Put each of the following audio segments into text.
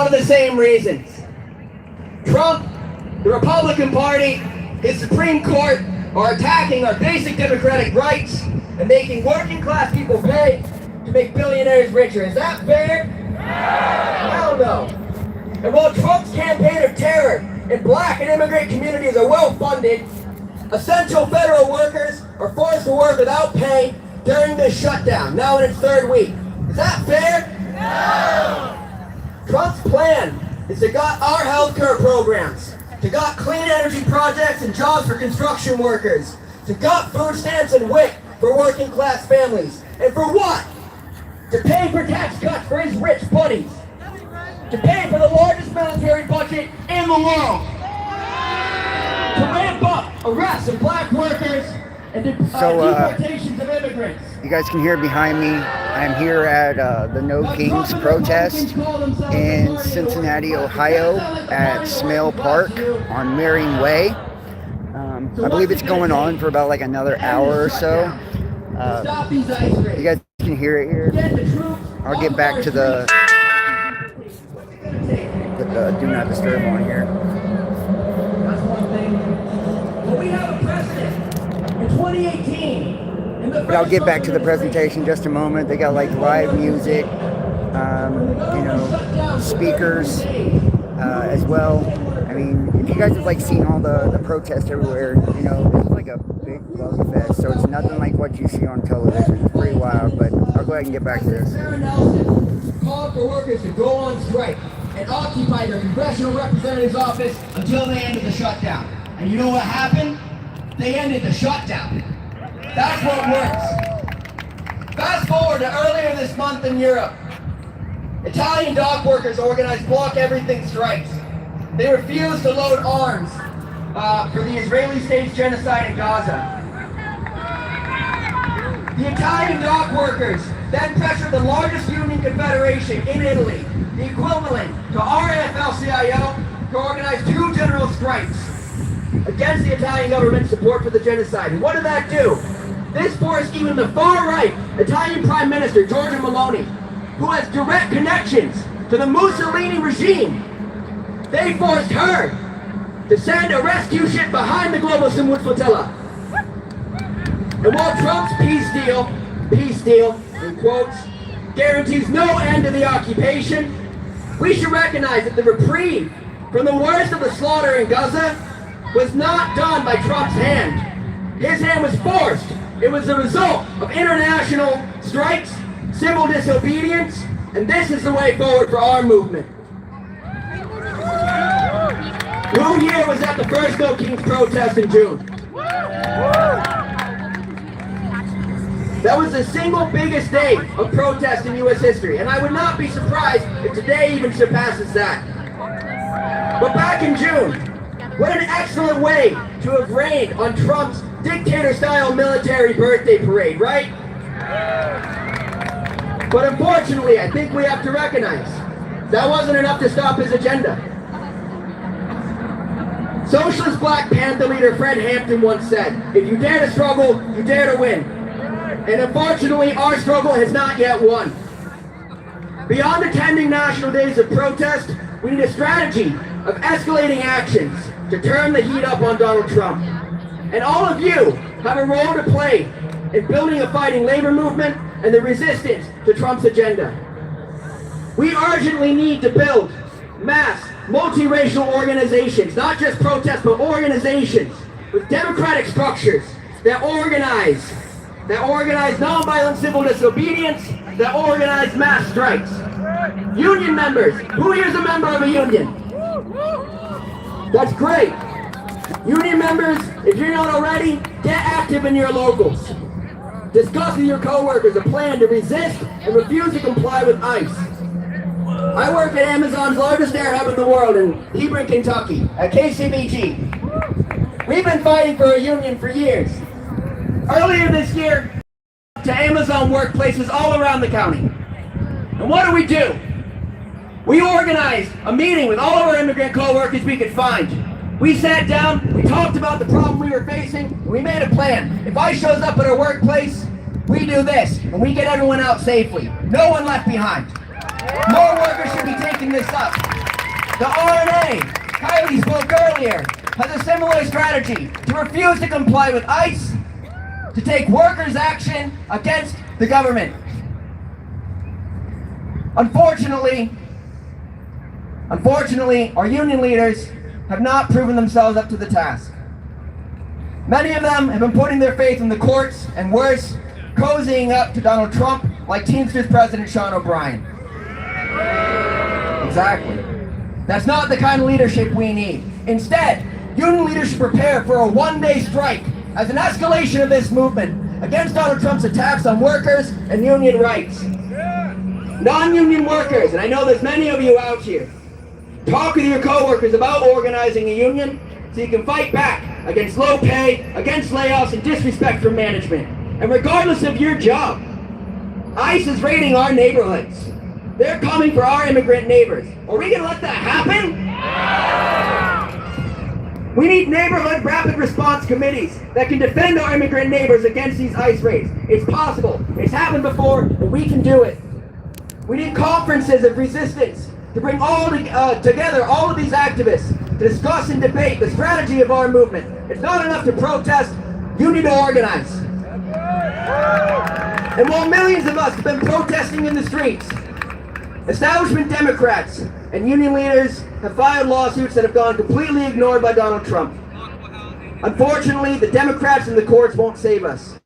of the same reasons. Trump, the Republican Party, his Supreme Court are attacking our basic democratic rights and making working class people pay to make billionaires richer. Is that fair? Hell no. And while Trump's campaign of terror in black and immigrant communities are well funded, essential federal workers are forced to work without pay during this shutdown, now in its third week. Is that fair? No. Trump's plan is to gut our healthcare programs, to gut clean energy projects and jobs for construction workers, to gut food stamps and WIC for working class families. And for what? To pay for tax cuts for his rich buddies. To pay for the largest military budget in the world. To ramp up arrests of black workers and deportations of immigrants. You guys can hear behind me. I'm here at the No Kings protest in Cincinnati, Ohio at Smale Park on Marion Way. I believe it's going on for about like another hour or so. You guys can hear it here. I'll get back to the do not disturb on here. We have a president in 2018. But I'll get back to the presentation in just a moment. They got like live music, you know, speakers as well. I mean, if you guys have like seen all the protests everywhere, you know, it's like a big bug fest. So it's nothing like what you see on television. It's pretty wild, but I'll go ahead and get back to this. Sarah Nelson called for workers to go on strike and occupy their congressional representative's office until they ended the shutdown. And you know what happened? They ended the shutdown. That's what works. Fast forward to earlier this month in Europe. Italian dock workers organized Block Everything strikes. They refused to load arms for the Israeli state's genocide in Gaza. The Italian dock workers then pressured the largest union confederation in Italy, the equivalent to our AFL-CIO, to organize 2 general strikes against the Italian government's support for the genocide. And what did that do? This forced even the far-right Italian Prime Minister, Giorgia Meloni, who has direct connections to the Mussolini regime. They forced her to send a rescue ship behind the global Samut flotilla. And while Trump's peace deal, in quotes, guarantees no end to the occupation, we should recognize that the reprieve from the worst of the slaughter in Gaza was not done by Trump's hand. His hand was forced. It was the result of international strikes, civil disobedience, and this is the way forward for our movement. Who here was at the first No Kings protest in June? That was the single biggest day of protest in U.S. history, and I would not be surprised if today even surpasses that. But back in June, what an excellent way to have rained on Trump's dictator-style military birthday parade, right? But unfortunately, I think we have to recognize that wasn't enough to stop his agenda. Socialist Black Panther leader Fred Hampton once said, "If you dare to struggle, you dare to win." And unfortunately, our struggle has not yet won. Beyond attending national days of protest, we need a strategy of escalating actions to turn the heat up on Donald Trump. And all of you have a role to play in building a fighting labor movement and the resistance to Trump's agenda. We urgently need to build mass, multiracial organizations, not just protests, but organizations with democratic structures that organize nonviolent civil disobedience, that organize mass strikes. Union members, who here is a member of a union? That's great. Union members, if you're not already, get active in your locals. Discuss with your co-workers a plan to resist and refuse to comply with ICE. I work at Amazon's largest air hub in the world in Hebron, Kentucky, at KCBG. We've been fighting for a union for years. Earlier this year, to Amazon workplaces all around the county. And what do? We organized a meeting with all of our immigrant co-workers we could find. We sat down, we talked about the problem we were facing, and we made a plan. If ICE shows up at our workplace, we do this, and we get everyone out safely. No one left behind. More workers should be taking this up. The RNA, Kylie spoke earlier, has a similar strategy to refuse to comply with ICE, to take workers' action against the government. Unfortunately, our union leaders have not proven themselves up to the task. Many of them have been putting their faith in the courts, and worse, cozying up to Donald Trump like Teamsters President Sean O'Brien. Exactly. That's not the kind of leadership we need. Instead, union leaders should prepare for a one-day strike as an escalation of this movement against Donald Trump's attacks on workers and union rights. Non-union workers, and I know there's many of you out here, talk with your co-workers about organizing a union so you can fight back against low pay, against layoffs, and disrespect from management. And regardless of your job, ICE is raiding our neighborhoods. They're coming for our immigrant neighbors. Are we going to let that happen? We need neighborhood rapid response committees that can defend our immigrant neighbors against these ICE raids. It's possible. It's happened before, and we can do it. We need conferences of resistance to bring together all of these activists to discuss and debate the strategy of our movement. It's not enough to protest, you need to organize. And while millions of us have been protesting in the streets, establishment Democrats and union leaders have filed lawsuits that have gone completely ignored by Donald Trump. Unfortunately, the Democrats and the courts won't save us.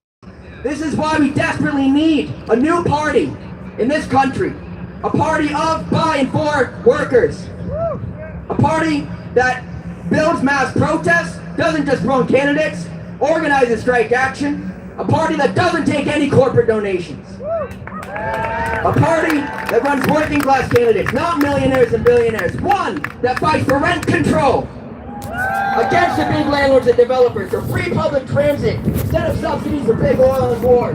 This is why we desperately need a new party in this country. A party of, by, and for workers. A party that builds mass protests, doesn't just run candidates, organizes strike action. A party that doesn't take any corporate donations. A party that runs working class candidates, not millionaires and billionaires. One that fights for rent control against the big landlords and developers, for free public transit instead of subsidies for big oil and war.